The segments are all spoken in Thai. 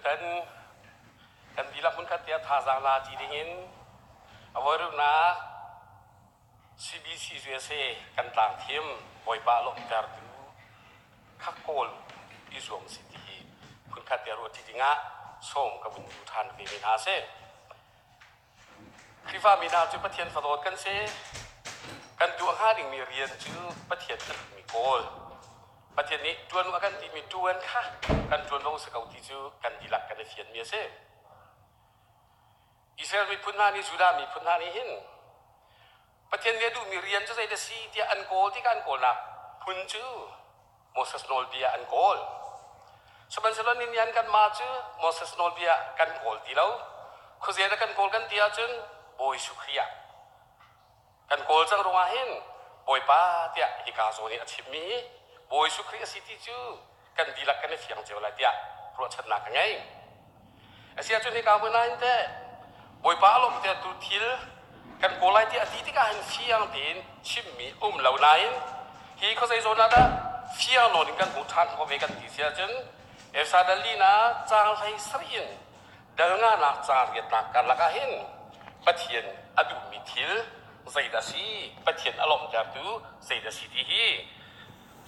กันดีละคุณคัดเตียท่าจางลาจีดิ่งเอาไว้รู้นะ CBC เสกันต่างทีมบอยปาลงจากดูขักโกลอิสวงสิทธิคุณคัดเตียรู้จริงอ่ะส่งกับวินยูทานเวมินาเซคริฟ้ามีนาจุดประเทียนฟลอดกันเซกันตัวห้าดิ่งมีเรียนชื่อประเทียนมีโกลประเทศนี้จวนว่ากันที่มีจวนค่ะกันจวนลงสกัดที่จูกันดีหลักกันในเฟียนเมียเซอิสราเอลมีพุนนานี้จูดามีพุนนานี้หินประเทศนี้ดูมีเรียนจะใส่เดซีที่อันโกลที่กันโกลนักพุนจูโมเสสโนลเบียอันโกลสมัยสลนินยันกันมาจูโมเสสโนลเบียกันโกลที่เราคุเซียกันโกลกันที่อาจุนโบยสุขรียกันโกลจังรงอาหินโบยป้าที่ฮิกาโซนี่อาชิมีบอยสุขรีสิทธิจูกันดีลักกันในเฟียงเจ้าละเดียเพราะฉันนักไงเสียจุดที่กาวเป็นอะไรแต่บอยป้าลมเดียตุทิลกันโกไลที่อดีตที่การเฟียงดินชิมมีเหล่านั้นฮีเขาใส่โซนาดาเฟียงโน่นกันบุทันเขาเวกันที่เสียจนซาดัลลีน่าจางไทยสรินเดินงานนักจางเรียนนักกันละกันเห็นปะเทียนอดุมิทิลใจดัชนีปะเทียนอารมณ์จากตูใจดัชนีที่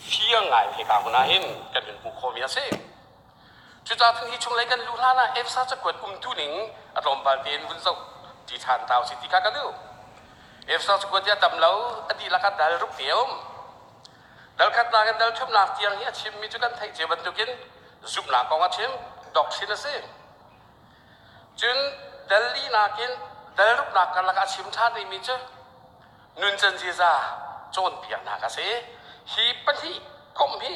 เฟียงไงให้กาวน่าเห็นกันเป็นผู้โคมีอาศัยจุดจากที่ช่วงไรกันลูลานะซาจะกวดทุนิงอารมณ์บาลเดนวุ่นวายที่ทานเตาสิทธิกันดูซาจะกวดยาดำเล้าอดีตลักษณ์ดาลรุกเดียวดัลขัดนากันดัลชุบนาเตียงเฮียชิมมีจุกันไทยเจวันตุกินจุบนากองอาชิมดอกสินเสจนดัลลีนากินดัลรุกนากันลักอาชิมชาติมีจุนุนจันจีซาโจนเปียนนากาเสฮีปันฮีคมฮี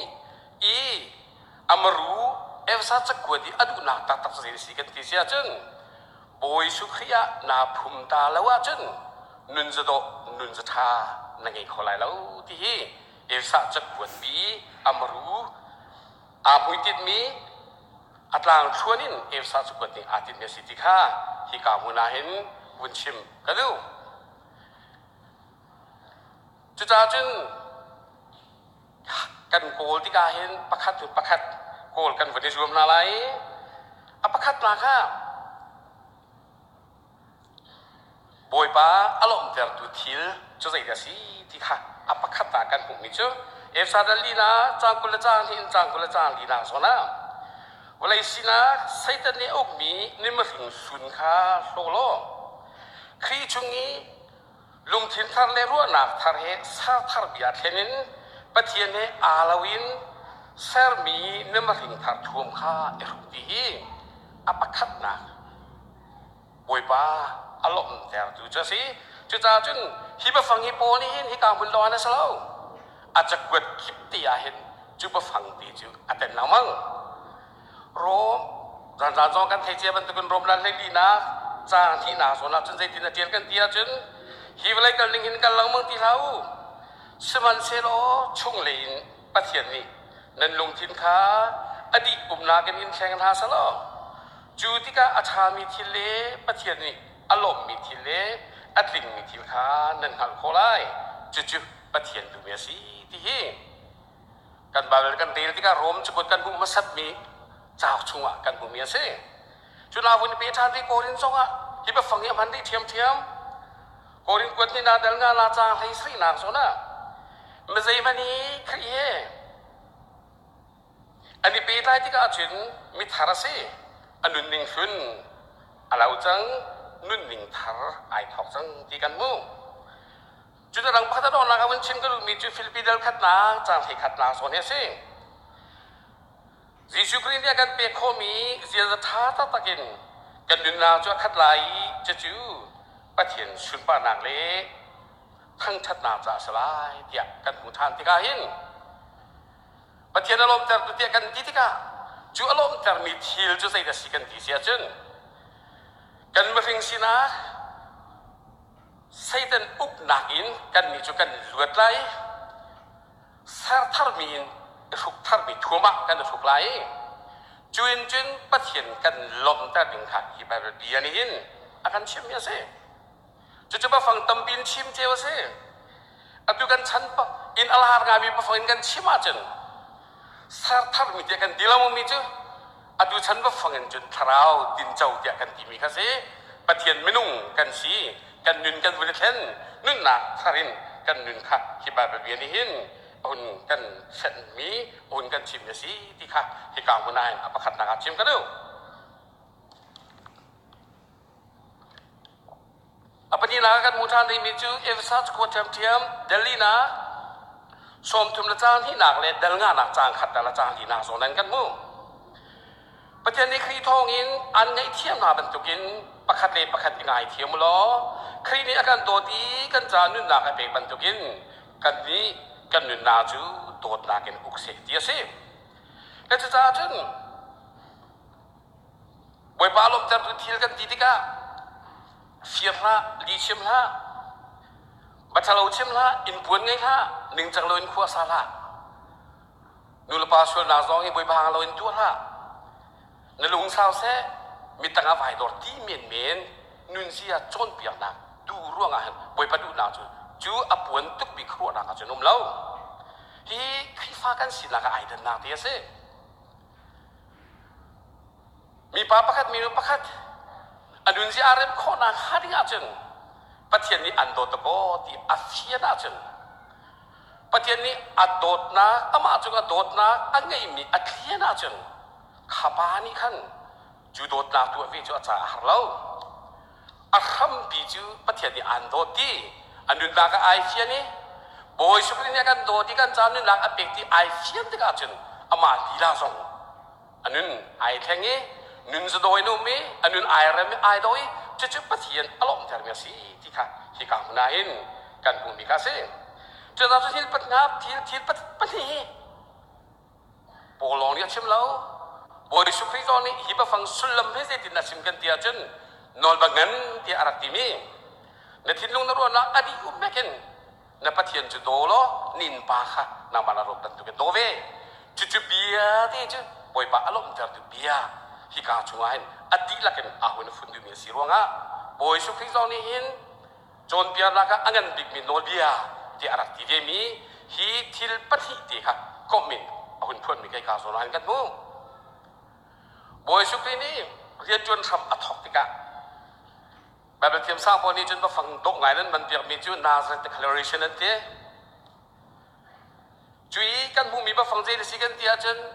อีอามรูซาจะกวดที่อดุนาตัดสินสิกันที่เสียจนบอยสุขยานาพุมตาแล้วว่าจนนุนจะโดนุนจะทานั่งไงขอไล่แล้วที่ซาจะกวดบีอามรูอาบุยติดมีอัตลางชวนินซาจะกวดที่อาทิตย์เมสิติค่าที่กามุนาเห็นวุนชิมกันดูจุดจ้าจนกันโกลที่กาเห็นประคัดถึงประคัดโกลกันวันที่รวมนาไลประคัดนาค่ะบอยป้าอารมณ์เดือดตุทิลจะใส่เดสีที่ค่ะประคัดตากันผมมิจูซาดัลลีนาจางกุลจางที่จางกุลจางลีนาโซนาวันนี้สินะใส่ตันนี้อกมีนิมถึงสุนค่าโซโลครีจุงี้ลุงทินทาร์เลรัวนักทาร์เฮซาทาร์บิอาเทนินปะเทียนเนอาลาวินเซอร์มีนิมถึงทาร์ทวมค่ารุตีประคัดนักบอยป้าอารมณ์แต่ดูจะสิจุดจ้าจุนฮิบฟังฮิโปนี่เห็นฮิกาบุลดอนนะสลาวอาจจะกวดคิปตีอาเห็นจุบฟังตีจูอาเต็นนามังโรมจานจองกันเทเจบันตุกันโรมลันเลดีนะจางที่นาโซนาจนใจตินาเจียนกันตีอาจุนฮิบไลกันลิงหินกันลังมังตีเท้าสมันเซโลช่วงเลนปะเทียนนี่นันลงทินค้าอดีตอุปนากันอินแข่งทาสลอจูติกาอาชามีทิเลปะเทียนนี่อารมณ์มีทิเลอัดลิงมีทิลค้านันหัลโคไลจุปะเทียนดูเมียสีที่เฮกันบาลกันเตลที่กาโรมจุกกันบุมัสัดมีเจ้าชุงะกันบุเมียเซจุนาวุนเปทานที่โกรินซงะฮิบฟังยามันที่เทียมโกรินกวดนี่นาเดลงาลาจางให้สรีนางโซนะไม่ใช่มันนี่ครีเออันนี้เป็นอะไรที่ก็อาจจะมีทาร์เซ่อันนุ่นนิ่งขึ้นอะไรจังนุ่นนิ่งทาร์ไอทอกจังที่กันมู่จุดหลังพัฒนาหลังวันชิมก็มีจุดฟิลิปปินส์ขัดนาจางให้ขัดนาส่วนนี้สิจิจุกรีนเนี่ยกันเปียโคมีเสียจะท้าตะตะกินกันนุ่นนาจะขัดไหลจะจูปะเทียนชุนปานางเล่ทั้งชัดนาจะสลายเดียกันหูทานที่กาหินปะเทียนอารมณ์แต่เดียกันที่กาจูอารมณ์แต่มีทิลจะใส่เดสิกันที่เสียจนกันมาถึงสินะใส่ตันอุกนักินกันมีจุกันลวดไหลสารทาร์มีนทุกทาร์มีทั่วมากกันทุกไหลจุนปะเทียนกันลมแต่ดึงขาดที่แบบเดียนี่หินอาการชิมยังเซ่จะมาฟังตำบินชิมเจ้าเซ่อาดูกันฉันปะอินอัลฮาร์งาบีมาฟังกันชิมอาจารย์สารทาร์มีเดียกันดีละมุมมีจู adu chan ba fangen jun tharau tin chau dia kan ti mi kha se pathian menung kan si kan nun kan vul thlen nun na tharin kan nun kha hi ba ba ni hin on kan sen mi on kan chim ya si ti kha hi ka mu nai apakhat na ka chim ka do apani na kan mu than dei mi chu evsat ko tham thiam delhi na som thum la chang hi nak le dal nga nak chang khat la chang hi na so nan kan muประเทศนี้ครีทองอินอันไงเทียมนาบรรทุกินประคัดเลยประคัดยังไงเทียมล้อครีนี้อาการตัวดีกันจานุนนากันเป็นบรรทุกินกันนี้กันนุนนาจูตัวนากันอุกเสียเดียสิและจะจ้าจนบอยปาลมจับตัวทีกันดีดีกะเฟียร์ละลีชิมละบัตรเราชิมละอินปวนไงละหนึ่งจากเราอินขั้วซาละนูลปาชวนนาซองให้บอยบางเราอินตัวละในลุงสาวเซ่มีตั้งเอาไว้ดอร์ที่เมียนเมียนนุนเสียจนเปียกนักดูร่วงอ่ะบอยพัดดูนาจูอับปวนตุกบิครัวนักจนนุ่มเล่าฮีขี้ฟ้ากันสินักไอเดินนักเดียเซ่มีป้าประคัดมีนุประคัดอันนุนเสียอาร์เรมข้อนักฮัดงาจนประเทศนี้อันโดดก็ที่อัฟเชียนาจนประเทศนี้อัดโดดนักอามาจุกอัดโดดนักอันไงมีอัดเลียนาจนข้าบ้านนี่ขันจูโดดนาตัววิจูอาจารย์ฮาร์โลอาคำปีจูประเทศนี้อันโดดที่อันนุนนักไอเชียนี่บอยสุกนี่กันโดดที่กันจำนุนนักอเปกที่ไอเชียนที่กันจนอามาดีลาส่งอันนุนไอแทงงี้นุนจะโดยนุ่มมีอันนุนไอเรมไอโดยจะประเทศอารมณ์เทอร์เมียสีที่ค่ะที่กางนาอินกันภูมิกาเซ่จะทำสิ่งปัญหาที่ปัญหาโปรลองเนี่ยเชื่อมแล้วบริสุทธิ์ตอนนี้ฮิบฟังสุลลัมเฮเซตินัสิมกันที่อาจารย์นอลบังเงินที่อารักติมีในที่ลุงนรวนละอดีอุบเมกันในประเทศจุดโดโลนินปาค่ะนำมารบตันตุกันโดเวจุดเบียที่จุดบอยปาอารมณ์เธอจุดเบียฮิกาชงไงอดีละกันอาหุนฟุนดูมีสิรวงะบริสุทธิ์ตอนนี้หินจนเบียละกันอังเงินบิกมินโนเบียที่อารักติเวมีฮิทิลปฏิที่ค่ะก็มินอาหุนพูดมีใครกาสนานกันมั้งบอยสุกนี่เรียนจนทำอัฐติกะแบบเทียมสร้างพอนี้จนมาฟังตกไงนั้นมันเปียกมีจุดนาซาเรต declaration นั่นเองจุยกันผู้มีมาฟังเจดีสิกันที่อาจารย์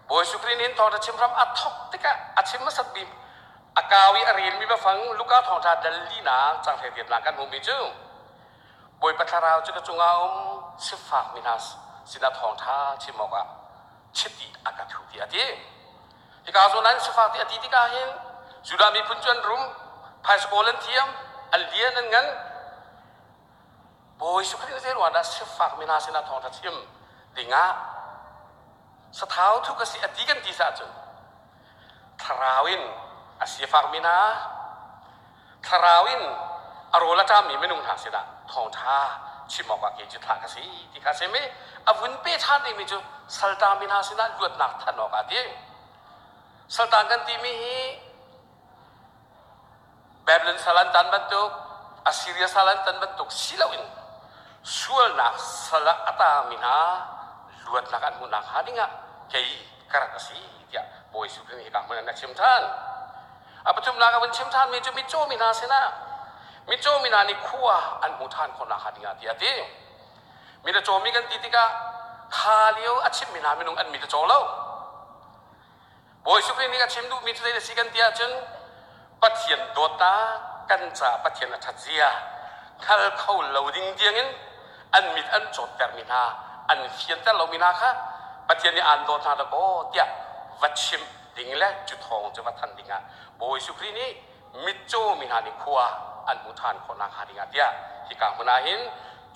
บอยสุกนี่ตอนที่ชิมทำอัฐติกะอาชิมมาสัตบิมอากาวิอารีนมีมาฟังลูกค้าทองทาดัลลีนาจังเทียบนากันผู้มีจุบอยปัทราวจุกจุงเอาสิฝากมินาสสินาทองทาชิมบอกว่าชิดดีอากาศถูกที่อาทิที่กาโซนั้นสฟาติอดีติกาเห็นสุดามีพุ่งจวนรุมพายสโกลันเทียมอัลเดียนั่นงั้นโบยสุขที่เจ้าว่านะสฟากมินาสินาทองทัดเทียมดิงะสท้าวทุกสิ่งอดีกันที่สัจจุทราวินอาศัยฟากมินาทราวินอารมณ์ละจามีไม่นุ่งทางสินะทองท่าชิมอกว่าเกจิตหลักสิที่ข้าเสมีอวุนเปชาติมีจูสัลตามินาสินะหยุดนักทันออกาดีสัลตานกันที่มีแบบเล่นสลันตันบรรทุกอัสซีเรียสลันตันบรรทุกสิลาวินส่วนนักสละอัตามินาลวดนักอันมุนักหาดิงะเกี่ยกระกสิที่บอยสุขนี่กำมันนักชิมทานอาจุมนักวันชิมทานมีจูมิโจมินาเสนะมิโจมินานี่ขัวอันมุทานคนนักหาดิงะที่อาทิมีแต่โจมีกันติติกะขาเลี้ยวอาชิมมินามินุงอันมีแต่โจเล่าบอยสุกนี่ก็ชิมดูมีตัวเด็กสิกันที่อาจารย์ปัจเจียนโดตากันจ่าปัจเจียนชัดเจียขัลเข้าเหลาดิ้งเดียงินอันมีอันโจทย์แต่มินาอันเฟียนแต่เรามินาค่ะปัจเจียนนี่อันโดตาแล้วก็เดียวัดชิมดิ้งและจุดทองจะวัดทันดิ้งอ่ะบอยสุกนี่มิโจมินานี่ขัวอันมุทานคนนักหาดิ้งอ่ะเดียที่กางมันอาหิน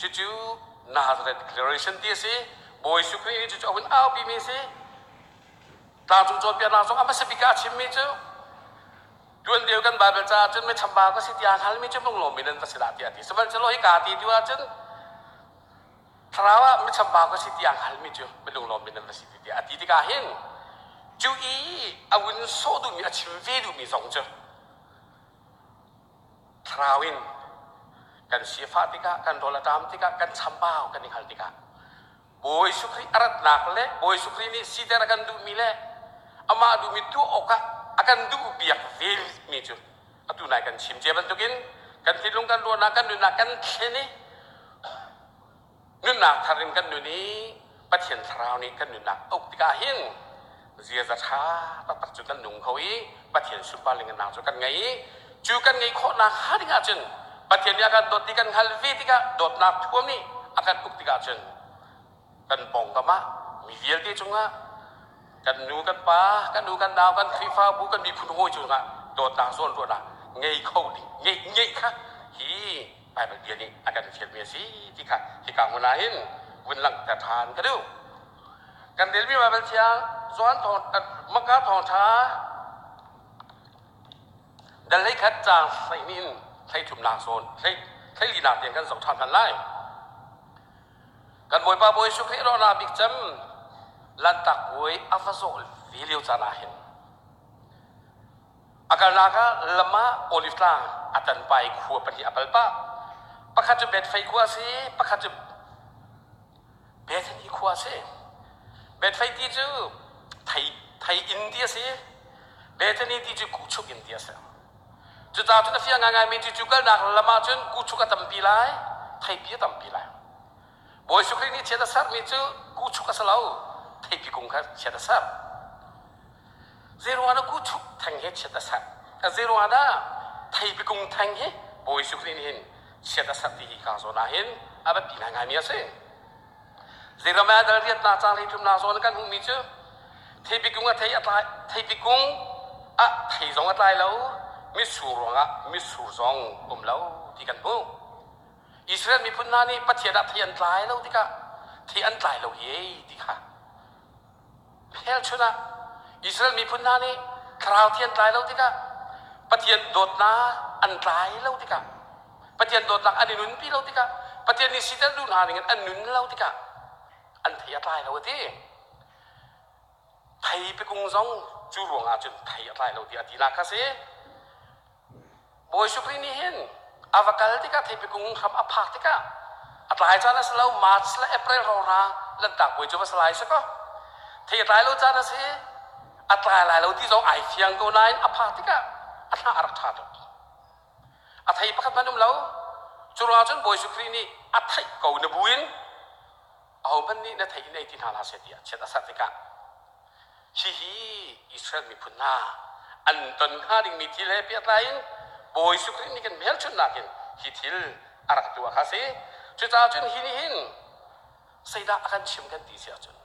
จู่ๆนาซาเรต declaration ที่สิบอยสุกนี่จู่ๆเอาเป็นเอาบีมีสิตาจุดโจทย์เปียนาสงอามาสบิกาชิมมิจูดวนเดียวกันบาเบลจ้าจนไม่ชำบาก็สิทธิอาหารมิจูมึงลงมินันตัสดาติอาทิสมัยเชลอยกาติด้วยจนทราวะไม่ชำบาก็สิทธิอาหารมิจูไม่ลงมินันตัสติอาทิติกาเห็นจูอีอาวุนโซดูมีอาชิมเวดูมีสองจูทราวินกันเสียฟ้าติกากันโดลตามติกากันชำบากันนิคัลติกาบอยสุครีอารัตนักเล่บอยสุครีนี่สิเดรักันดูมิเล่ ama du mi tu oka akan du biak vel mi chu atu nai kan chim je ban tukin kan tilung kan do na kan nu na kan khene nu na tharin kan nu ni pathian thrau ni kan nu na ok tika hin zia za tha ta tak chu kan nung khoi pathian su pa ling na chu kan ngai chu kan ngai kho na ha dinga chen pathian ya kan dot tikan hal ve tika dot na thuam ni akan uk tika chen kan pong kama mi vial ti chungaกันนูกันป้ากันดูกันดาวกันฟีฟ้าบูกันมีพุนโฮจุงะโดดตาโซนตัวน่ะเงยเข้าดิเงยค่ะฮีไปแบบเดียวนี้อาการเฟียดเมียสิที่ค่ะที่กลางวันนั้นวันหลังแต่ทานก็ดูกันเดินมีมาเป็นเชียงซ้อนทองมักกะทองช้าดันเลยคัดจางใส่นินใส่ถุมนาโซนใส่ลีนาเตียงกันสองทางกันไล่กันบวยป้าบวยชุกให้รอนาบิกจำลันตักวยอัฟโซลวิลิวจานาเห็นอาการนักละมาโอลิฟลาอัตันไปขัวปฏิอัปลปะประคัตจะเบ็ดไฟขัวเสประคัตจะเบ็ดนี่ขัวเสเบ็ดไฟที่จูไทยอินเดียเสเบ็ดนี่ที่จูกุชุกอินเดียเสจุดตาจุดนั้นง่ายๆมีจูกันนักละมาจนกุชุกตัมปีไลไทยปีตัมปีไลบอยสุขนี่เชื่อสัตว์มีจูกุชุกสลาวไทยพิกุงค่ะเชื่อสัตว์เซโรอานากุชุกแทงเหตุเชื่อสัตว์เซโรอานาไทยพิกุงแทงเหตุบอยสุขนี่เห็นเชื่อสัตว์ที่กาโซนาเห็นอาแบบปีนางามีอะไรเซโรมาดาเรียดนาจางที่ทุมนาโซนกันหุ่นมีจูไทยพิกุงอะไทยอะไรไทยพิกุงอะไทยสองอะไรแล้วมิสูรองอะมิสูรองแล้วที่กันบุอิสราเอลมีพุนนานี่ประเทศไทยอันตรายแล้วที่กะที่อันตรายแล้วเฮ้ที่ค่ะเพลชนะอิสราเอลมีพุนนานี่คราวที่อันตรายแล้วที่กะประเทศโดดนาอันตรายแล้วที่กะประเทศโดดนาอันนุนพี่แล้วที่กะประเทศนี้สิเดดูนานี่กันอันนุนแล้วที่กะอันไทยอันตรายแล้วที่ไทยไปกรุงซองจูหลวงอาจนไทยอันตรายแล้วที่อธินาคาเสบอยสุกรีนี่เห็นอาวกาลที่ก็ที่ไปกรุงทำอภาที่ก็อัตรายจานะสลาวมาร์ชและเอพริลรองราลันตากบอยจูบสลายสักก็ที่อัตรายเราจานะสิอัตรายเราที่สองไอเฟียงโกนายอภาที่ก็อัตราอารักชาตุอัตรายประคับมันนุ่มเราจุราจนบอยสุกรีนี่อัตรายเก่านบุญเอาบันนี้นะไทยในที่นาลาเสตียเชตสัตติกะฮีอิสราเอลมีพุนนาอันตนข้าดิ่งมีที่เล่เปียไรบอยสุกรีนี่กันเมลชนนักินฮิทิลอารักตัวข้าศึจุดจ้าจนฮินิหินใส่ดาอาการชิมกันดีเสียจน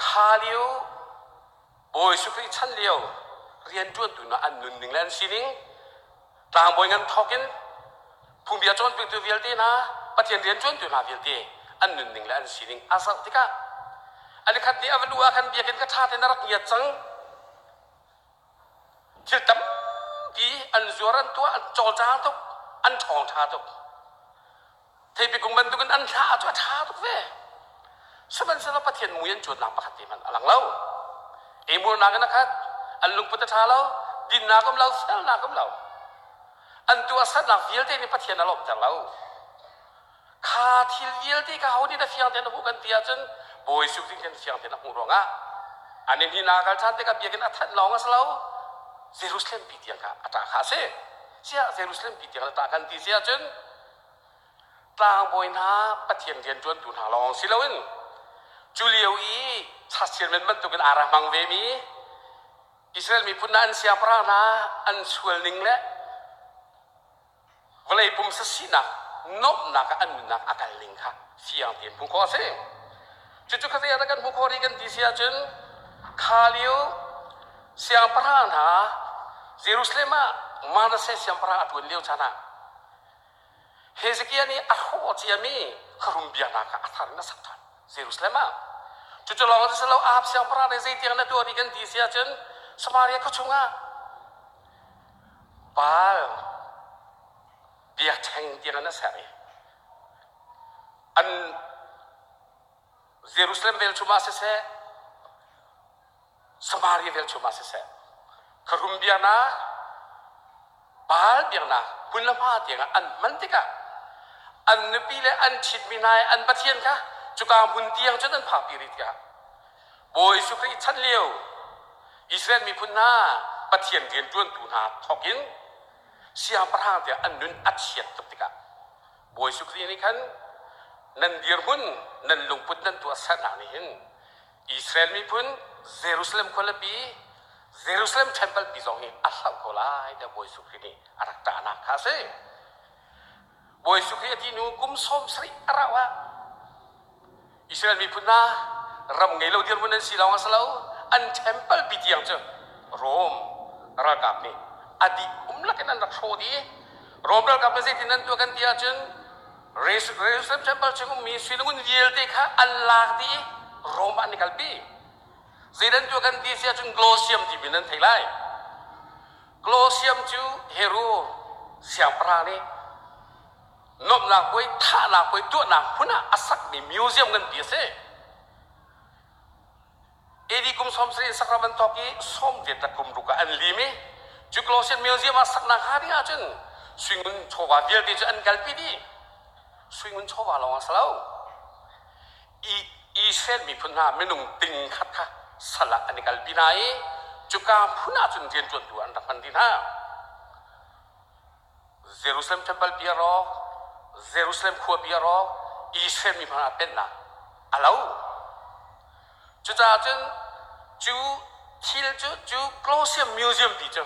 ข้าเลี้ยวบอยสุกรีชันเลี้ยวเรียนจวนตัวน่ะอันนุนหนึ่งแลนซินิงต่างบอยเงินทอกินภูมิยาจวนเป็นตัวเวลตีนะปฏิเรียนจวนตัวน่ะเวลตีอันนุนหนึ่งแลนซินิงอาศัยที่กะอันนี้ขัดนี้อวัลดูอาการเบียกันกระชากในนรกเหยียดจังจิตตั้มกีอันจวรันตัวอันโจลจ้าตุกอันทองชาตุกเทปิกุงมันตุกันอันชาตัวชาตุกเว้สมันสลับปะเทียนมุยันจวนนักปะขัดที่มันอลังเล่าเอมูนักนะครับอันลุงพุทธชาเล่าดินนักมเล่าเซลนักมเล่าอันตัวสัตว์นักวิลเตนี่ปะเทียนอารมณ์แต่เล่าข้าที่วิลเตก็เขานี่ได้เฟียงเทียนหูกันเตียจนบอยสุกที่กันเฟียงเทียนหูร้องอ่ะอันนี้ที่นักการชาติกับเบียกันอัฐลองอ่ะสลาวเยรูซาเล็มปีเดียงค่ะอัตราข้าเสียเยรูซาเล็มปีเดียงอัตรากันที่เสียจนกลางบอยนาปะเทียนเรียนจวนตุนหาลองสิลาวินจูเลียวอีชัดเจนเป็นตุกันอารามังเวมีอิสราเอลมีพุนนันเสียปรานาอันสวลนิงเละเวลาปุ่มสสีนักนบนักอันนักอาการลิงค่ะเสียงเตียนพุ่งข้อเสียจุดๆเขาเรียกกันพุ่งข้อรีกันที่เสียจนข้าเลี้ยวเสียงปรานาเยรูซาเล็มมาดเสียงปราอัดวันเลี้ยวชนะเฮสกี้นี่อาหูเจียมีคารุมเบียนักอัฐานนัสักทันเยรูซาเล็มจุดๆลองที่เราอาบเสียงปราในใจเตียงนั่นตัวนี้กันที่เสียจนสมารีก็ชงอ่ะบาลเบียแทงเตียงนั่นเสียอันเยรูซาเล็มเวลชุมาเสียสมารีเวลชุมาเสียคารุมเบียนาบาลเบียนาคุณละมาเตียงอันมันติกะอันนปีเลอันชิดมินายอันปะเทียนค่ะจุกามบุญเตียงจนอันผาปีริตกะบ บอยสุครีชันเลียวอิสราเอลมีพุ่นนาปะเทียนเรียนจวนตูนาทอกินเสียงประหารเดียอันนุนอัดเฉียดตุติกะบอยสุครีนี่คันนันเดียร์หุ่นนันลงพุทนันตัวสันนานี่หินอิสราเอลมีพุ่นเยรูซาเล็มคนละปีเยรูซาเล็มเทมเพิลปีสองหินอัลลอฮ์ก็ไล่เดบอยสุครีนี่อารักตานาคาเซ่บอยสุครีที่นูกุมสมสริอาราวะอิสราเอลมีพุ่นนารำไงเราเดียร์หุ่นนันสิลาวาสลาวอันเทมเพิลปีที่ยังเจอโรมรักกับนี่อดีลักนั้นรักโชดีโรมรักกับนี่ที่นั่นตัวกันที่อาจารย์เรสเซมเทมเพิลจึงมีสิ่งที่เยลเดค่ะอัลลาห์ดีโรมันนี่กัลบีสิ่งนั้นตัวกันที่เสียจึงโกลเซียมที่บินันไทยไลโกลเซียมจูเฮโร่เสียงปราณีนบนักวยท่านักวยตัวนักพุ่นอาศักมีมิวเซียมกันปีเสเอดีกุมสมศรีสักราบันทอกีสมเด็จตะกุมรุกอันลีมีจุกโลเซียนมิวเซียมอาศักนักหาดีอาจารย์สวิงโชวาเวียลดีจะอันกัลปีดีสวิงโชวาลองสลาวอีเซนมีพุ่นนาไม่นุ่งติงขัดค่ะสละอันกัลปีไหนจุกาพุ่นอาจารย์เรียนจวนตัวอันดับพันดีนะเยรูซาเล็มเทมเพิลปีรอเยรูซาเล็มขัวปีรออีเซนมีพุ่นนาเป็นนะอะไรจุดอาจารย์จูทิลจูโกลเซียมมิวเซียมปีจู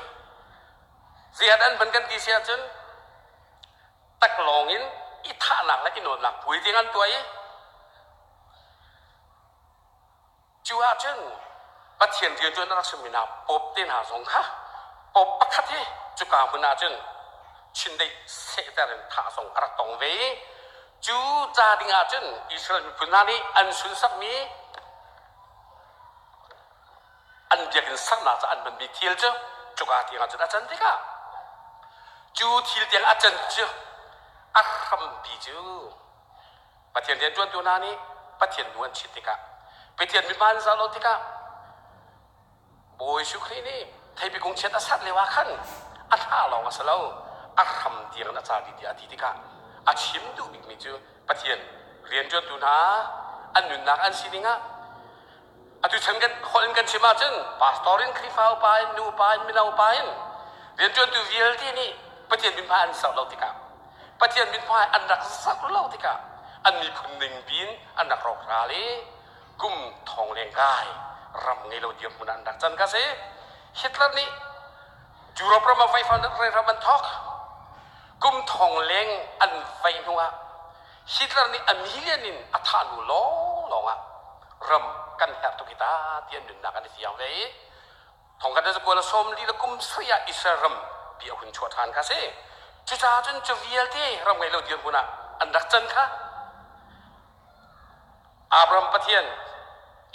เสียดันเป็นกันที่เสียจนตักลงอินอิท่าหนักและอินโนหนักปุ๋ยที่งั้นตัวนี้จูอาจารย์ปะเทียนเทียนจนนักสมินาปบเต้นหาสงค่ะปบปักขัดที่จุกาบุญอาจารย์ชินได้เสด็จท่าสงกระตงเวจูจาดิงอาจารย์อิสราเอลบุญนานี้อันสุนสักมีอันเดียกันสักนาจะอันมันมีเทียลเจ้าจุกาที่อาจารย์อาจารย์ที่ก้าจูทิลเดียงอาจารย์เจ้าอาคัมปีจูปะเทียนเดียนจวนตัวนานี้ปะเทียนนวลชิติกะปะเทียนมีบ้านซาโลติกะบอยชุครีนี่ไทยไปกรุงเชตอาสัตเลวะขันอันห้าลองอาสลาวอาคัมเดียงอาจารย์ดีอาทิติกะอาชิมดูอีกมิจูปะเทียนเรียนจวนตัวนาอันนุนนักอันสิลิงะอาตุฉันกันคนกันชิมาจันพาสตอรินคริฟาอุปายนูอุปายมิลาอุปายเรียนจนตัววิลที่นี่ปะเทียนบินพายอันสักเหล่าติกาปะเทียนบินพายอันรักสักเหล่าติกาอันมีพุ่นหนึ่งบินอันรักรอกราลีกุมทองเลี้ยงกายรำเงาเดียมมุนอันรักจันกาเซ่ฮิตเลอร์นี่จูรบประมาไฟฟันเรย์มันทอกกุมทองเลี้ยงอันไฟนัวฮิตเลอร์นี่อเมริกันนินอัฐานุล้อลองอะรำกันแหบตุกิตาเตียนดุนนักอันที่ยังไงทองกันจะกลัวละสมดีละกุมเสียอิสราเอลเบียหุ่นชัวทานกันเซ่จุดาจนจะวิลที่รำไงเราเดียนบุนะอันรักจันค่ะอับรามปะเทียน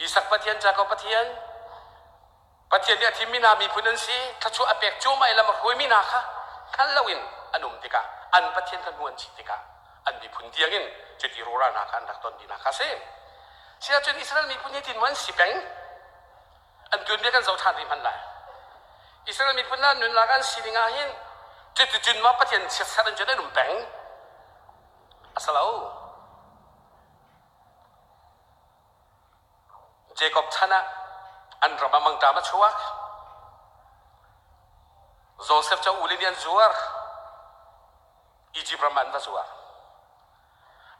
อิสักปะเทียนจากปะเทียนเนี่ยที่มินามีพุนันซีถ้าชัวอเปกจูไม่ละมาคุยมินาค่ะขันลาวินอันนุ่มติกาอันปะเทียนกันนวลชิติกาอันมีพุนเดียงินจุดที่โรรานาคันรักตนดีนาค่ะเซ่เสียจนอิสราเอลมีพุนที่มันสิบแบงอันดุนเบียกันเจ้าทานริมันไหลอิสราเอลมีพุนนั้นนุนลากันสิลิงาหินจุดมาปะเทียนเสียสันจะได้หนุ่มแบงอาสลาวเจคอบชนะอันรบมังดามาชัวโจเซฟเจ้าอุลิเนียนจัวร์อียิปต์ประมาณว่าจัวร์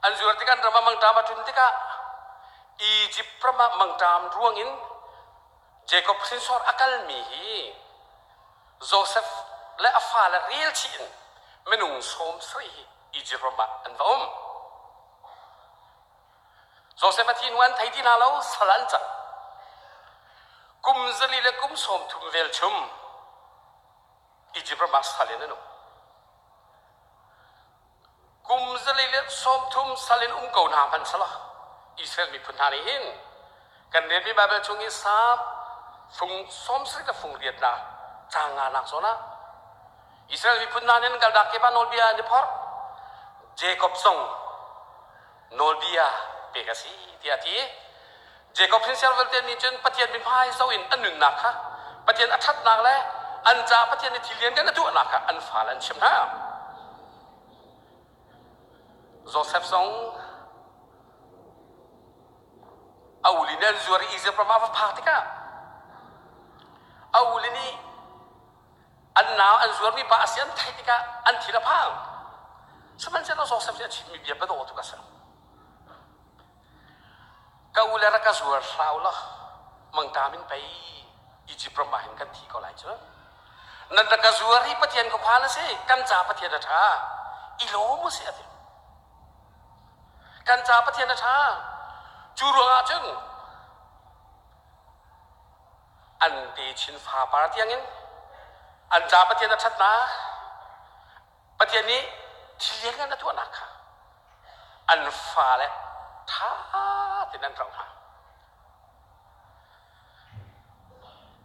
อันจัวร์ที่กันรบมังดามาจุนที่กะอียิปต์ประมาณมังดามร่วงอินเจคอบสินสอร์อักลมีฮีโจเซฟและอัฟาและเรียลชินเมนุงสมสรีอีจิปต์มาอันว่าโจเซฟที่นวันไทยที่นาเราสลันจักกุมซลีและกุมสมทุมเวลชุมอีจิปต์มาสลันนั่นกุมซลีและสมทุมสลันกาวนาพันสละอิสราเอลมีพุทธานิหินกันเรียนวิบาเบลชงอิสามฟุงสมสรีและฟุงเรียดนาจางงานักโซนะอิสราเอลมีพุทธานินกัลดักเก็บานอลเบียนิพอร์เจคอบซงนอลเบียเปกาซีที่อาทิเจคอบสินเซลเวลเตนนี่จนปะเทียนบินพายเซาอินอันหนึ่งนักค่ะปะเทียนอัฐัดนักแล้วอันจ่าปะเทียนในทีเลียนกันตัวนักค่ะอันฟาลันชิมนะโจเซฟซง awulin zuar izin pramava praktika awulini an now an zuar mi ba asian thaitika an thira phang seman jana so sam sia chimi bia ba do tu kasa ka ulara ka zuar saula mang tamin pai iji pramahin kan thi ko lai chu nan ka zuar hi pathian ko khwala se kan cha pathian da tha ilo mu se ati kan cha pathian da tha churua chung an de chin pha par tiangin an cha pathian da that na pathian ni thilengan na tu anaka an fa le tha tinan rong ha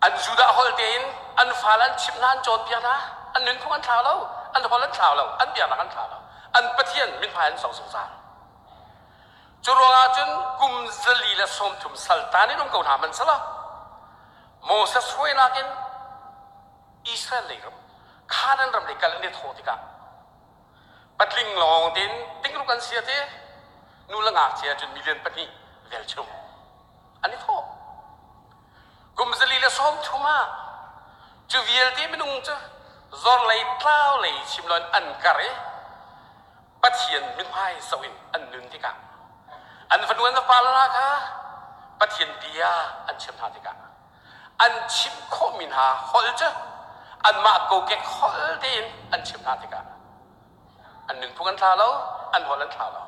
an juda holtein an falan chimnan jon piana an nin phung an thao lo an holan thao lo an piana kan thao lo an pathian min phan song song sa churonga chun kum zali la som thum sultani rum ko na man sala moses foi na kin israel le rum khanan ram le kal ne thotika patling long tin ting ru kan sia te nu la nga chia chun million patni vel chum ani tho kum zali la som thuma chu viel ti minung chu zor lei tlau lei chimlon an kare pathian min phai sawin an nun tika an fanuan na palana ka pathian dia an chim tha tika an chim kho min ha hol cha an ma ko ke hol tin an chim tha tika an nun phungan tha lo an holan tha lo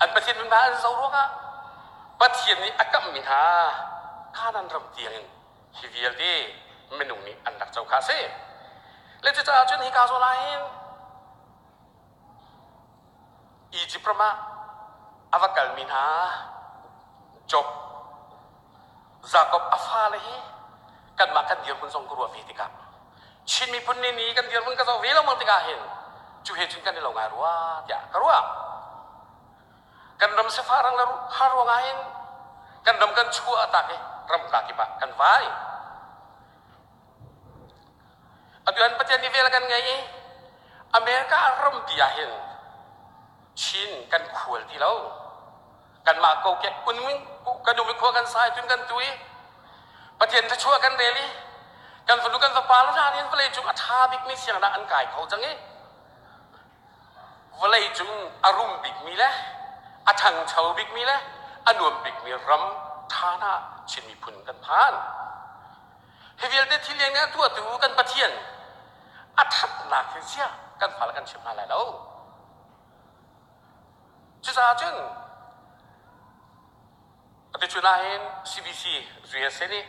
an pathian min phai zo ro ka pathian ni akam min ha khanan ram tiang hi viel ti minung ni an dak chau kha se le cha chun hi ka so la hin Egypt prama avakal minha job Jacob afale hi kan makan dia pun song kurua fitika chin mi pun ni kan dia pun ka so velo mang tika hin chu he chun kan ni lo nga ruwa ya karua kan ram se farang la harwa ngain kan ram kan chua atake ram ka ki pa kan vai aduan patian ni vel kan ngai Amerika ram dia hin chin kan khul ti lo kan ma ko ke kun min kan du mi kho kan sai tun kan tui pathian ta chua kan reli kan fulu kan fa pal ra ni vlei chung atha bik mi siang da an kai khau chang e vlei chung arum bik mi la athang chau bik mi la anuam bik mi ram thana chin mi phun kan phan hevial de thileng na tu tu kan pathian athat na ke sia kan phal kan chim na lai lo chứ sao chứ ở đây chuyện này CBC duyệt sẽ đi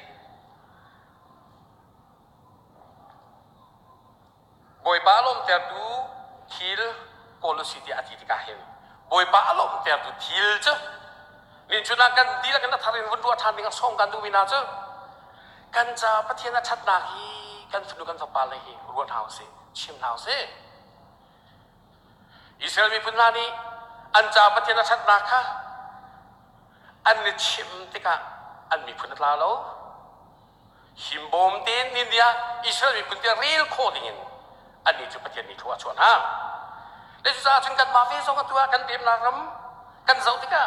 bồi ba lom ter tu thil kolositi ati ti kahen bồi ba lom ter tu thil chứ nên chuyện này kan đi là kan tharin vun dua than dengan song kan tu mina chứ kan cha pathian na chat na hi kan phunu kan thapa le hi ruan hau se chim hau se Israel mi punna ni an cha pathian na chat na kha an ni chim tika an mi phun la lo him bom tin India Israel mi pun ti real coding in an ni chu pathian ni thua chuan ha le chu sa chung kan ma fe song ka tua kan tim na ram kan zau tika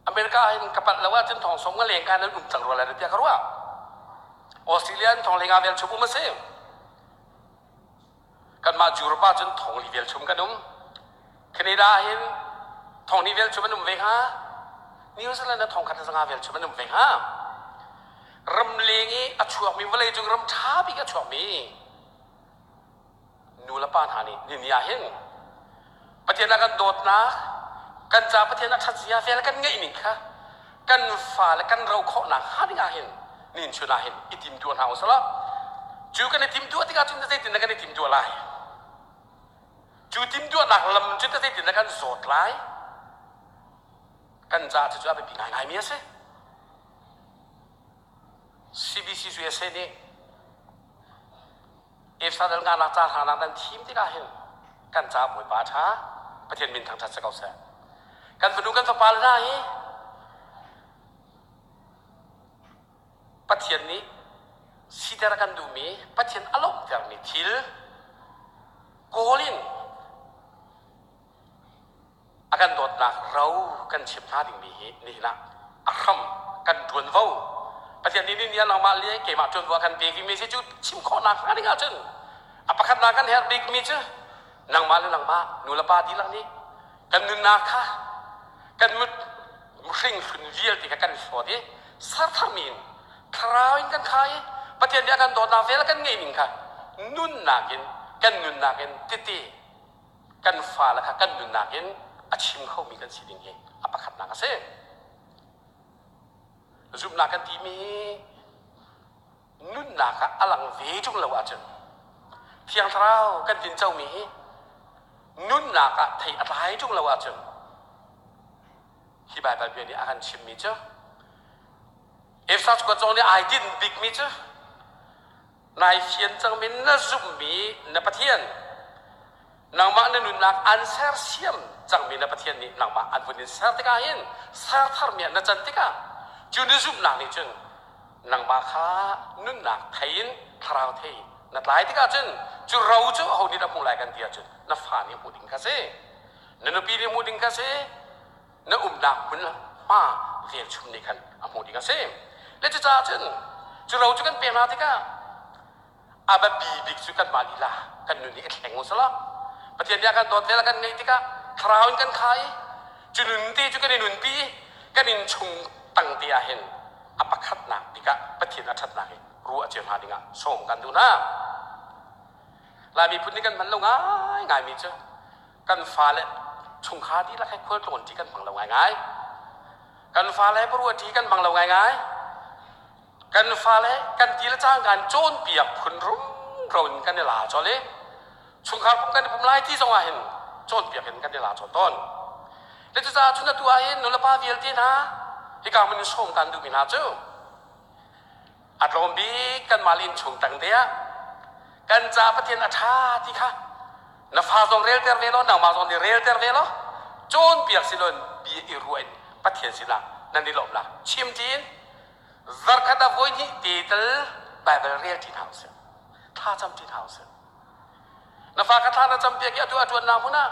America hin kapat lawa chen thong song nga leng kan nan um chang ro la tia karwa Australian thong lenga vel chu ma se kan ma Europa chen thong li vel chum kanum Canada hin thong ni vel chum num ve ha New Zealand na thong khat sanga vel chum num ve ha ram lengi a chuak mi vlei chung ram tha bi ka chuak mi nu la pa tha ni ni ya hin pathian na kan dot na kan cha pathian na that sia vel kan ngai ni kha kan fa la kan rau kho na ha ni ga hin nin chu na hin itim tu na usala chu kan itim tu ti ka chung te tin kan itim tu lai chu tim tu nak lam chu te tin kan zot lai kan cha chu a be pi ngai mi se CBC USA ni if sa dal nga na cha ha na dan thim ti ka hin kan cha poi pa tha pathian min thang that sa kau sa kan phunu kan fa pal na hi pathian ni sidara kan du mi pathian alok ter ni thil kolin อาการโดดหนักเรากันชิบหาดิ่งมีนี่นะอาคำกันดวนเฝ้าประเทศนี้เนี่ยเรามาเลี้ยงเกี่ยมาจนว่ากันเบกมีเสียจุดชิมข้อหนักอะไรกันจนapa kan nakan her big mi je nang mal nang ba nu la ba di lang ni kan nu na kha kan mut musing sun vial ti kan so di sar thamin krawin kan khai patien dia kan do na vel kan ngei ning kha nun na gin ti ti kan fa la kha kan nun na gin achim khau mi kan si ding he apa khat na ka se zum na kan ti mi nun na kha alang ve chung lo a chenเพียงเท่ากันจินเจ้ามีนุ่นหนักอะไทยอะไรจุงเราอาจจะที่บายบายเบียนี่อาการชิมมีเจ้าเอฟซัสก็จงนี่ไอดินบิ๊กมีเจ้านายเฟียนจังมินน่าซุ่มมีในประเทศนางมาในนุ่นหนักอันเซอร์เซียมจังมีในประเทศนี้นางมาอันวันนี้เซอร์ติกาเห็นเซอร์ทาร์เมียนจันติกาจูนิซุ่มหนักนี่จึงนางมาข้านุ่นหนักไทยนคราวไทยนัดหลายที่กันจนจุเราจุเอาดีนับพงหลายกันเดียจนนับฟ้านี่มูดิ้งกาเซ่นับปีนี่มูดิ้งกาเซ่นับนักมันมาเรียนชุมนี่กันมูดิ้งกาเซ่แล้วจะจ้าจนจุเราจุกันเป็นอะไรที่กันอาบบีบิกจุกันมาลีลากันนุ่นนี่แข็งมุสละประเทศเดียวกันตัวเดียวกันไงที่กันคราวกันใครจุนุ่นตีจุกันนุ่นปีกันนินชงตั้งเตียเห็นอัปคัดหนักที่กันประเทศอัดหนักรู้อาเจียมหาดิ่งส่งกันดูนะลายมีพุทธิกันมันลงง่ายมีเจ้ากันฟ้าเละชงคาที่ละแค่เพื่อตนที่กันบังเราง่ายกันฟ้าเละปรวดที่กันบังเราง่ายกันฟ้าเละกันทีละจ้างการโจนเปียกผลรุ่งกรุ่นกันในหลาจอเล่ชงคาผมกันผมไล่ที่สว่างเห็นโจนเปียกเห็นกันในหลาจอต้นแล้วจะจ้าชุนตัวเห็นนุลปาเวียลที่นะที่การมันส่งกันดูมีนาเจ้าอัดลมบีกันมาลินชงตังเดียกันจะประเทศอาชาที่ค่ะนับฟ้าส่งเรลเตอร์เวลนังมาส่งเรลเตอร์เวลโจนเปียกสิลนบีอิรวยประเทศสิละนั่นนี่หลบละชิมจีนซักขัดวุ่นที่ตีตลแบบเรียลที่เฮาส์ท่าจำที่เฮาส์นับฟ้าก็ท่าจำเปียกตัวตัวน้ำพุน่ะ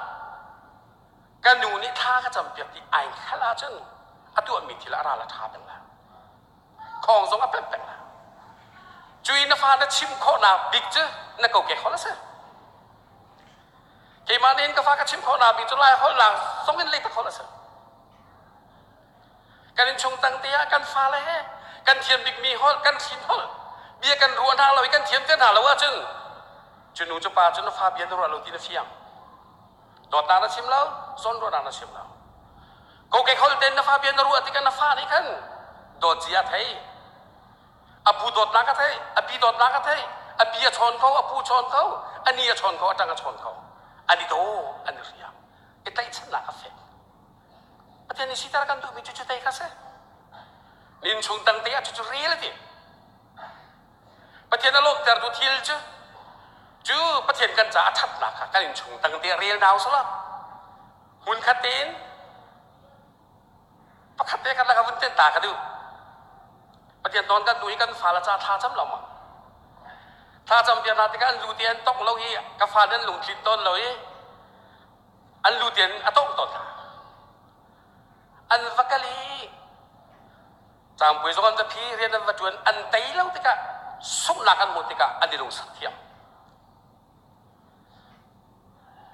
กันหนูนี่ท่าก็จำเปียกที่ไอ้ขลาจนตัวมีที่ละราละท่าเป็นละของทรงอัปเป็นละจุยนับฟ้าได้ชิมข้อนาบิ๊กเจ้นักเก่าแก่เขาละเสียเกี่ยมาเดินกับฟ้าก็ชิมข้อนาบิ๊กจนไล่เขาหลังส่งเงินเล็กตะเขาละเสียการชงตังเตียกันฟ้าเลยกันเทียนบิ๊กมีฮอลกันชินฮอลเบียกันรัวหน้าเรากันเทียนเต้นหาเราว่าจุนหนูจะปาจุนฟ้าเบียนรัวเราที่นั่นเฟียงดอดนานาชิมแล้วซ้อนรัวนานาชิมแล้วเก่าแก่เขาเต้นนับฟ้าเบียนรัวที่กันนับฟ้านี่กันโดดเจียไทยอบูดอดนักเทยอบีดอดนักเทยอบีชนเขาอบูชนเขาอันนี้ชนเขาอันนั้นชนเขาอันนี้โตอันนี้เรียมไอ้ไต้ฉันหนักเฟะประเทศนี้สิตากันดูมีจุดๆไต้กันเซ่นินชงตั้งเตียจุดๆเรียลดิประเทศนั้นโลกแต่ดูทิลจูประเทศกันจะทัดหนักกันนินชงตั้งเตียเรียลดาวสละหุ่นขัดเต้นประคัดเต้กันแล้วก็หุ่นเต้นตากันดูประเทศตอนกันดูกันฟ้าละจ้าท่าจำเรามาท่าจำเปียนาติกันลูเตียนตกเราฮีกับฟ้านั้นลงคลิปต้นเลยอันลูเตียนอะตกต้นอันวักกะลีจำปุยสกันจะพี่เรียนวัจจุบันอันเตยเราติกะสุนักันหมดติกะอันนี้ลงสักเทียม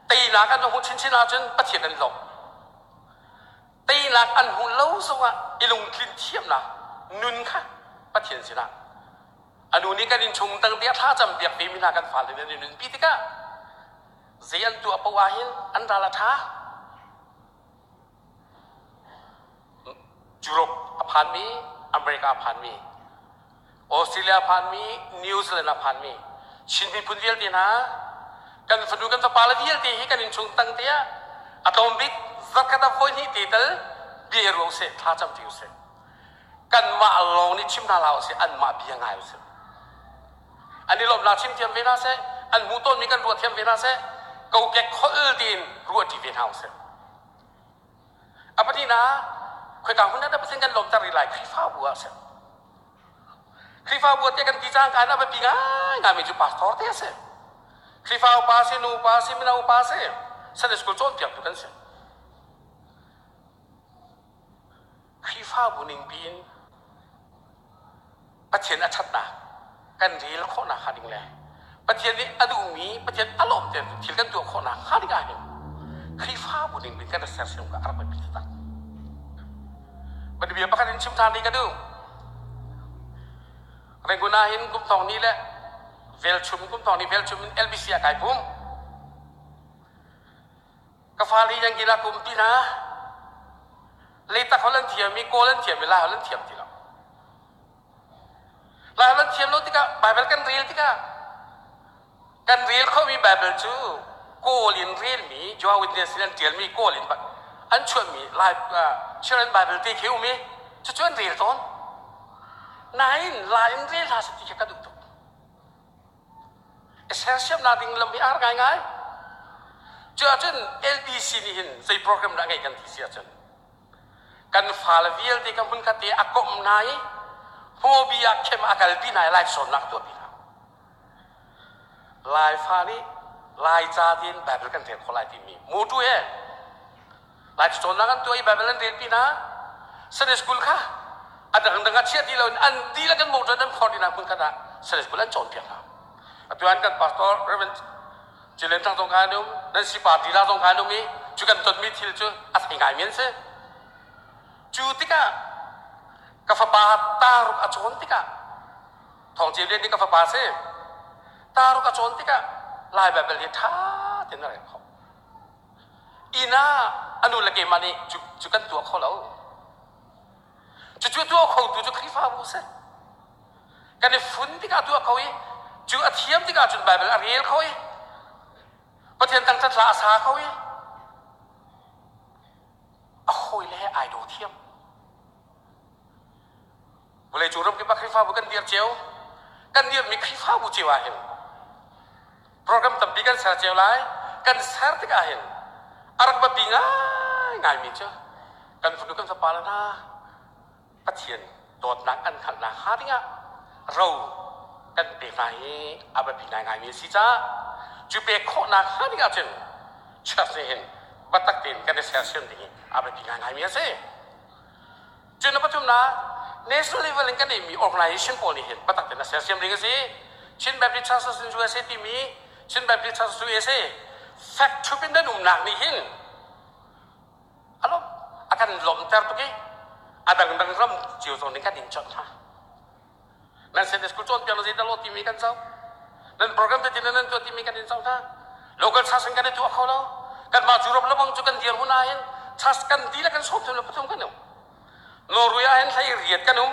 ตีนักอันหุ่นชิ้นอาจนประเทศนั้นหลบตีนักอันหุ่นเล่าสวะอีลงคลิปเทียมนะนุนค่ะประเทศสินะอันนู้นนี่กันชงตั้งเดียท่าจำเบียกปีมินากันฝ่าเลยเนี่ยนุนปีติกะเสียนตัวปวาหินอันดาลท่ายุโรปผ่านมีอเมริกาผ่านมีออสเตรเลียผ่านมีนิวซีแลนด์ผ่านมีชินมีพุนเวียลดีนะกันฝันดูกันสปาลเวียลดีให้กันชงตั้งเดียอะตอมบิกสักกระดับวันที่ตีตลเบียร์รู้เสท่าจำติวเสกันมาลองนี่ชิมนาลาวเสอันมาเบียงไงเสอันนี้หลบลาชิมเทียมเวนาเสอันมูต้นมีกันรัวเทียมเวนาเสเกาแก่ข้อดินรัวที่เวนาเสอัปนี้นะคุยกันคนนั้นได้เปอร์เซ็นต์กันหลบตารีไลคลิฟ้าบัวเสคลิฟ้าบัวเตะกันที่จ้างกันเอาไปปีง่ายมีจุดพาสปอร์ตเสคลิฟ้าอุปาเสนูอุปาเสมินาอุปาเสเสด็จสกุลโจนเปียกตุกันเส ขี้ฟ้าบุญบินประเทศอัจฉริยะกันเรียลข้อหน้าขาดิ่งเลยประเทศนี้อดูมีประเทศอารมณ์เด่นที่กันตัวข้อหน้าขาดิ่งอะไรขี้ฟ้าบุญบินกันเสียสิ่งกับอาร์บันพิจารณาบัดเบียร์ประกันชิมทานดีกันดูเรื่องกุนาหินกุมทองนี้แหละเวลชุมกุมทองนี้เวลชุมเอลบิเซียไก่พุ่มกาฟาลียังกีฬากุมปีนะเลยตาเขาเล่นเทียมมีโกเล่นเทียมเวลาเขาเล่นเทียมทีละแล้วเล่นเทียมโน้ติกะไบเบิลกันเรียลติกะกันเรียลเขามีไบเบิลจูโกลินเรียลมีจอวินเนสเล่นเทียมมีโกลินบัดอันชวนมีไลฟ์เชื่อเล่นไบเบิลที่เขียวมีจะชวนเรียลตอนนายไลน์เรียลหาสติกระดุกตุกเอเซอร์เชียมนาดิ่งลำบีอาร์ง่ายๆจอจน LBC นี่เห็นใส่โปรแกรมอะไรกันที่เสียจนกันฟาลวิลที่กันพุ่งกันที่อากมนายโฮบีอาเข้มอากาศปีนายไลฟ์สอนนักตัวปีนะไลฟ์ฟานี่ไลฟ์จาดินแบบกันเถอะคนไลฟ์ที่มีมูดูเองไลฟ์สอนนักกันตัวอีแบบนั้นเรียนปีนะเสด็จสกุลค่ะada hendak cia di lawan anti lah kan mudah dan koordinat pun kata saya sekolah contoh lah. Tuan kan pastor Reverend Jelentang Tongkanum dan si Padilla Tongkanum ni juga tuan mitil tu asal ingai miense. Jutika kafabat taruk acon tika. Tong Jelen ni kafabat se taruk acon tika lai babel dia thah tenang kau. Ina anu lagi mani juga tua kau lau. Jujur tu aku tu juga kifah bukan. Kerana fun tiga tu aku ini, juga tiam tiga jun Bible Ariel kau ini, perhatian tentang rasa kau ini, aku ini idol tiam. Boleh jurum kita kifah bukan dia jauh, kan dia mik kifah bukan jauhin. Program tembikan saya jauh lai, kan saya tiga hin. Arak babingai ngai mijo, kan fundukan sepala na. ประเทศโดดนักอันขันนักฮาริงะเรากันเป็นไงอาแบบเป็นไงมีสิจ้าจูเปข้อนักฮาริงะจนชัดเจนบัตักเต็นกันในเซสชันนี้อาแบบเป็นไงมีสิจนในปัจจุบัน national level กันนี่มี organization พอนี่เห็นบัตักเต็นในเซสชันนี้ก็สิชินแบบที่ชาติสุนทรเสที่มีชินแบบที่ชาติสุนทรเส fact ชุบเป็นได้หนุ่มหนักนี่เห็นอะไรอาการลมเตอร์ตุกี้ada gendang ram jiu zong ni kan incot ha. Dan saya diskusi piano zeta lo timi kan sao. Dan program tu jinan tu timi kan incot ha. Local sasan kan itu aku lo. Kan maju rob lobang tu kan dia hunain. Sas kan dia kan sob tu lo betul kan no. Norway ahin saya riat kan no.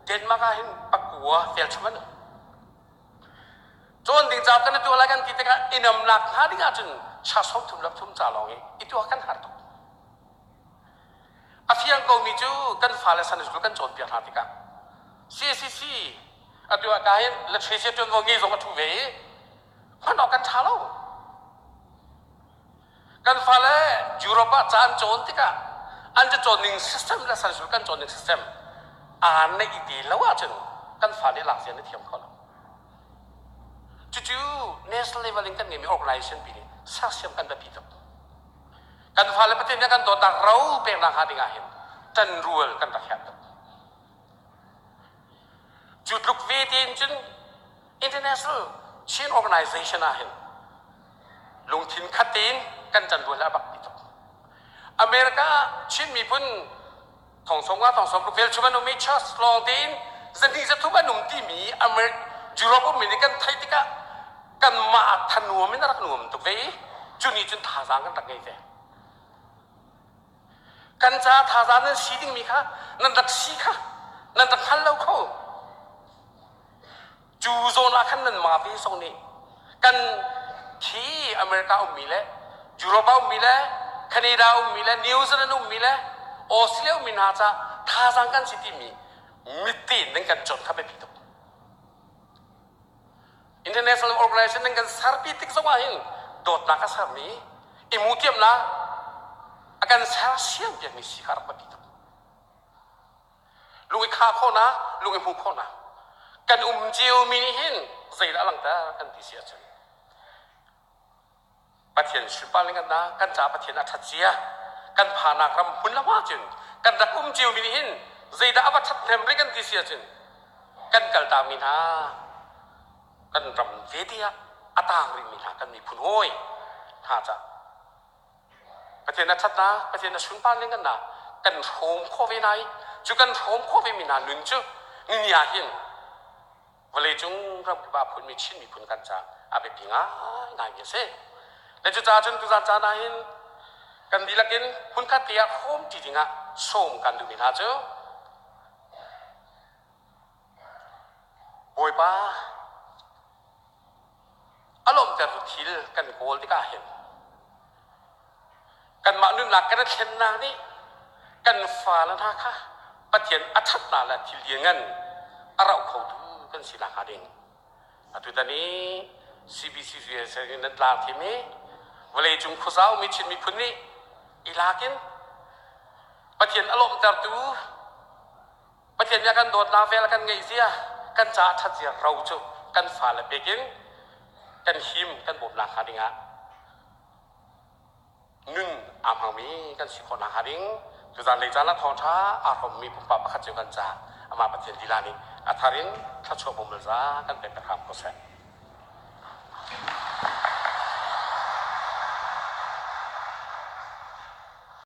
Denmark ahin Papua fel cuman no. John ding jawab kan itu lagi kan kita kan inam nak hari ngajun. Sas sob tu lo betul jalongi. Itu akan harto. Afian kau miju kan falesan itu kan contoh biar hati kan. CCC atau kain letrisi tu ngongi zong tu ve, mana kan calau. Kan fale Eropa jangan contoh kan, anja contoh sistem lah sanjul kan contoh sistem. Ane ide lawa jen kan fale laksian itu tiang kalau. Cucu national level kan ni organisation pilih, saksian kan begitu. Kan fale petenya kan doa rau pernah hati ngahin, dan ruel kan tak hiat. Juduk VTN jen international chain organisation ahin, lungtin katin kan jan ruel abak itu. Amerika chain mi pun thong songwa thong som ruel cuma numi chas longtin, jadi jatuh kan numti mi Amerika Eropa mi kan thai tika kan ma thanuam mi narak nuam tu ve, juni jen thazang kan tak ngai kan cah thazan siding mika nandak sika nandak halau ko juzon akan nan mafi song ni kan ki Amerika umile Eropa umile Canada umile New Zealand umile Australia umina cah thazan kan siding mi miti dengan jon kape pitu international organization dengan sarpitik semuahin dot nak sarmi imutiam na akan saksian yang misi harap begitu. Lungi kau na, lungi muka na. Kan jiu minihin, saya alang dah kan disiasan. Patian sipaling kan na, kan jawab patian atas dia, kan panak ram pun lama jen. กันรักจิวมินิหินใจดาอวัตเทมริกันที่เสียจริงกันกัลตามินากันรำเวทีอัตางริมินากันมีพุนห้อยถ้าจะประเทศนั้นชัดนะประเทศนั้นชุนปานเล่นกันนะกันโฮมโควิดไหนจุกันโฮมโควิดมีนานุนจุนี่นี่อาหินวันเลยจุงเราคิดว่าพุนมีชิ้นมีพุนกันจ้าอาเบปิงอ่ะง่ายเยอะเซ่แต่จุจ้าจนจุจ้าจ้านาหินกันดีละกินพุนคัดเตียโฮมจริงอ่ะส่งกันดูมินาจูบอยป้าอารมณ์จะรุทิลกันโกลที่ก้าเห็นกันมานุนหลักกันเช่นนานี่กันฟ้าแล้วนะคะปะเทียนอัฐนาละทิเลียงันเราเขาดูกันสินาคาดิงตุตานี้ CBC เสียงนั้นลาทีนี้เวลาจุงข้าวสาวมีชินมีพุนนี่อีลากินปะเทียนอารมณ์จะดูปะเทียนยากันโดดนาเวลกันไงเสียกันจ่าทัดเสียเราจูกันฟ้าละเบกินกันหิมกันบบนาคาดิงะนึ่งอามังมีกันสิคนนาคาดิงจุดนั้นเลยจานละทองช้าอารมณ์มีปุ่มปะขัดเจอกันจ่าอามาประเทศดีลานีอัธารินทัชโชบุมลซากันเป็นประคำโปรเซส